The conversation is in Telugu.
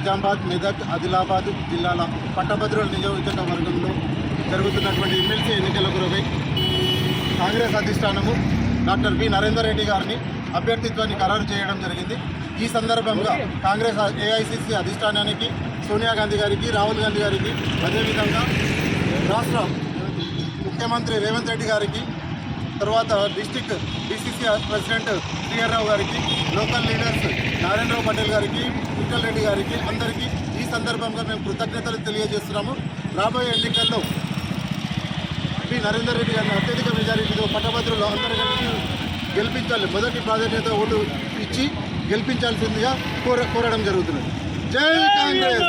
నిజామాబాద్, మెదక్, ఆదిలాబాద్ జిల్లాల పట్టభద్రుల నియోజకవర్గంలో జరుగుతున్నటువంటి ఎమ్మెల్సీ ఎన్నికల గురవై కాంగ్రెస్ అధిష్టానము డాక్టర్ బి నరేందర్ రెడ్డి గారిని అభ్యర్థిత్వాన్ని ఖరారు చేయడం జరిగింది. ఈ సందర్భంగా కాంగ్రెస్ ఏఐసిసి అధిష్టానానికి, సోనియా గాంధీ గారికి, రాహుల్ గాంధీ గారికి, అదేవిధంగా రాష్ట్ర ముఖ్యమంత్రి రేవంత్ రెడ్డి గారికి, తర్వాత డిస్టిక్ డిసిసి ప్రెసిడెంట్ శ్రీహర్ రావు గారికి, లోకల్ లీడర్స్ నారాయణరావు పటేల్ గారికి, విఠల్ రెడ్డి గారికి అందరికీ ఈ సందర్భంగా మేము కృతజ్ఞతలు తెలియజేస్తున్నాము. రాబోయే ఎన్నికల్లో పి నరేందర్ రెడ్డి గారిని అత్యధిక మెజారిటీతో పట్టభద్రులు అందరూ కలిసి గెలిపించాలి. మొదటి ప్రాధాన్యత ఓటు ఇచ్చి గెలిపించాల్సిందిగా కోరడం జరుగుతున్నది. జై కాంగ్రెస్.